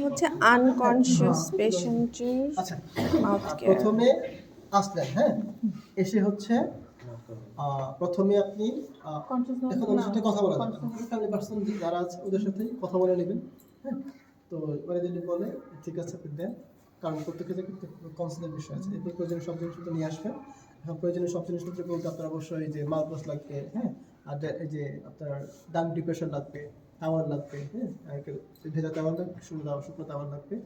হচ্ছে আনকনশিয়াস পেশেন্টের আচ্ছা মাউথ কেয়ার। প্রথমে আসলেন, হ্যাঁ, এসে হচ্ছে প্রথমে আপনি এখন ওদের সাথে কথা বলা যাবে, ফ্যামিলি পার্সন যারা আছে ওদের সাথে কথা বলে নেবেন, হ্যাঁ। তো ওরা যদি বলে ঠিক আছে আপনি দেন, কারণ প্রত্যেকের কিন্তু কনসার্নের বিষয় আছে। এরপর প্রয়োজনীয় সব জিনিসপত্র নিয়ে আসবেন। এখন প্রয়োজনীয় সব জিনিসপত্র বলতে আপনার অবশ্যই যে মাউথওয়াশ লাগবে, হ্যাঁ, আর এই যে আপনার ডাং ডিপ্রেশন লাগবে, টাওয়াল লাগবে, হ্যাঁ, ভেজা টাওয়াল লাগবে, শুকনো টাওয়াল লাগবে,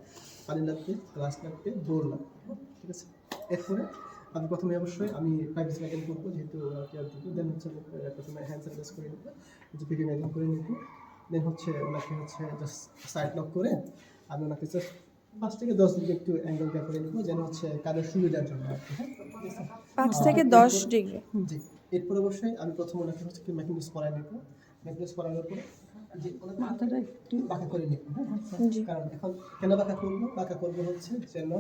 পানি লাগবে, গ্লাস লাগবে, বোল লাগবে, হ্যাঁ, ঠিক আছে। এরপরে আমি প্রথমে অবশ্যই আমি প্রাইভেসি মেনটেন করবো, যেহেতু কেয়ার দিব। দেন হচ্ছে প্রথমে হ্যান্ড স্যানিটাইজ করে নেবো, হচ্ছে পিপি মেনটেন করে নেবো। দেন হচ্ছে ওনাকে হচ্ছে জাস্ট সাইড লক করে আমি ওনাকে জাস্ট 5 থেকে 10 ডিগ্রি একটু অ্যাঙ্গেল ক্যাপ করে নেবো, যেন হচ্ছে কাজের সুবিধার জন্য আর কি, হ্যাঁ, ঠিক আছে। 5 থেকে 10 ডিগ্রি। জি, এরপর অবশ্যই আমি প্রথমে ওনাকে হচ্ছে একটু ম্যাকিংস করাই নেবো। ম্যাকিংস করানোর পর যে ওনার মাথাটা একটু বাঁকা করে নেবো, হ্যাঁ, কারণ এখন কেন বাঁকা করবো? বাঁকা করবো হচ্ছে যেন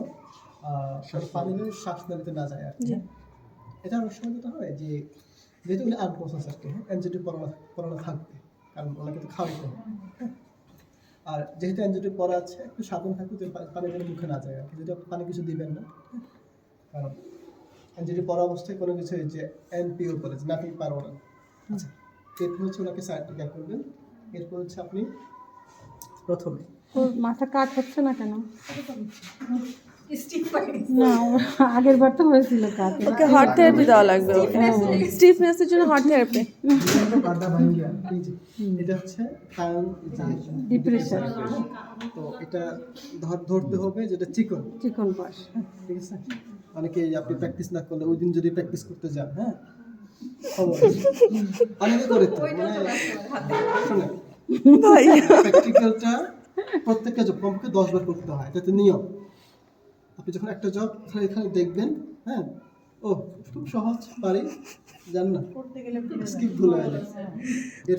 পানির শ্বাস নিতে না যায় আর কি। এটা অনেক সময় যেটা হয় যে যেহেতু উনি আনকনসিয়াস আর কি, হ্যাঁ, এনজিটি পড়ানো থাকবে, কারণ ওনাকে তো খাওয়াইতে হবে, হ্যাঁ। আর যেহেতু এনজিটি পড়া আছে, একটু সাবধান থাকবে যে পানি যেন মুখে না যায় আর কি। যদি আপনি পানি কিছু দিবেন না, হ্যাঁ, কারণ এনজিটি পড়া অবস্থায় কোনো কিছু যে এনপিও বলে যে নাকি পারো না। আচ্ছা, এরপর হচ্ছে ওনাকে সাইড করবেন। এরপর হচ্ছে আপনি প্রথমে মাথা কাট হচ্ছে না কেন? না, আগের বার তো হয়েছিল কাট। ওকে হট থেরাপি দেওয়া লাগবে, ওকে স্টিফনেসের জন্য হট থেরাপি। এটা হচ্ছে কারণ ডিপ্রেশন। তো এটা ধরতে হবে যেটা চিকন পাশ, ঠিক আছে। অনেকে আপনি প্র্যাকটিস না করলে ওই দিন যদি প্র্যাকটিস করতে যান, হ্যাঁ, খবর অনেকে করে তো মানে শুনে ভাই প্র্যাকটিক্যালটা প্রত্যেকটা জব কমপক্ষে 10 বার করতে হয়, এটা তো নিয়ম। আপনি যখন একটা জব এখানে দেখবেন, হ্যাঁ, ও খুব সহজ পারি, জান না করতে গেলে স্কিপ ভুল হয়ে যায়।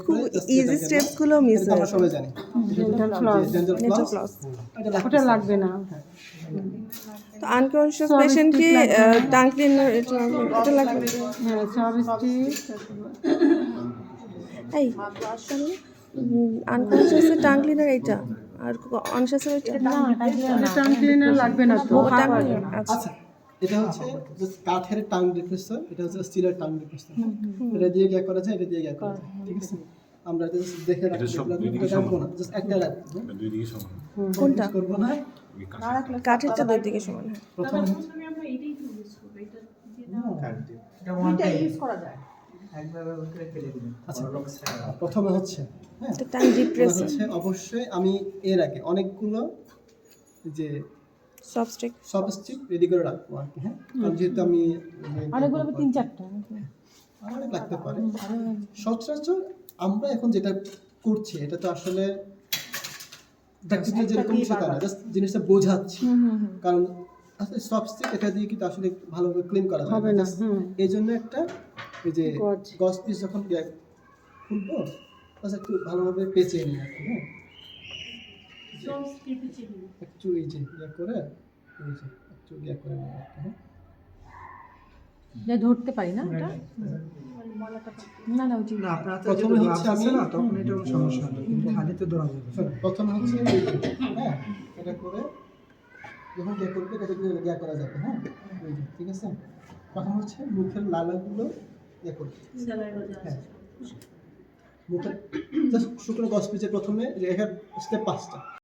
খুব ইজি স্টেপস গুলো মিস হয়, আমরা সবাই জানি। ডেন্টাল ফ্লস ওটা লাগবে না। তো আনকনশিয়াস পেশেন্ট কি টাং ক্লিনার এটা লাগবে? হ্যাঁ, সবস্টি এই আনকনশিয়াসের টাং ক্লিনার এইটা, আর অনশিয়াসের এটা টাং ক্লিনার লাগবে না তো। আচ্ছা, এটা হচ্ছে জাস্ট কাঠের টাং ডিপ্রেসর, এটা হচ্ছে স্টিলের টাং ডিপ্রেসর। এটা দিয়ে গ্যাক করা যায়, এটা দিয়ে গ্যাক করা যায়, ঠিক আছে। আমরা জাস্ট দেখে রাখবো না, জাস্ট একটা রাখবো, দুই দিকে সমান। কোনটা করবো না। কাঠেরটা দুই দিকে সমান। প্রথমে আমরা এটাই তো ইউজ করব, এটা এটা ইউজ করা যায় একবার করে ফেলে দিবেন। আচ্ছা, প্রথমে হচ্ছে, হ্যাঁ, তো টাং ডিপ্রেসর হচ্ছে অবশ্যই আমি এর আগে অনেকগুলো যে সবস্টিক রেডি করে রাখবো আর কি, হ্যাঁ, কারণ যেহেতু আমি অনেকগুলো 3-4টা অনেক লাগতে পারে। সচরাচর আমরা এখন যেটা করছি এটা তো আসলে প্র্যাকটিক্যাল যেরকম সেটা না, জাস্ট জিনিসটা বোঝাচ্ছি, কারণ আসলে সবস্টিক এটা দিয়ে কিন্তু আসলে ভালোভাবে ক্লিন করা যাবে না। এই জন্য একটা এই যে গজ পিস যখন খুলবো একটু ভালোভাবে পেঁচিয়ে নিই আর কি, হ্যাঁ, একটু এই যে ইয়ে করে এই যে একটু ইয়ে করে নিই আর কি, হ্যাঁ, যে ধরতে পারি না এটা। না না উচিত না, আপনারা তো প্রথমে যেহেতু হচ্ছে gloves আমি আছে না, তখন এটা কোনো সমস্যা নেই, কিন্তু হাতে ধরা যাবে। প্রথমে হচ্ছে এই যে, হ্যাঁ, এটা করে যখন ইয়ে করবে এটা দিয়ে ইয়ে করা যাবে, হ্যাঁ, এই যে, ঠিক আছে। তখন হচ্ছে মুখের লালাগুলো ইয়ে করবে, হ্যাঁ, মুখের জাস্ট শুকনো গজ পিচে প্রথমে এখানে স্টেপ 5টা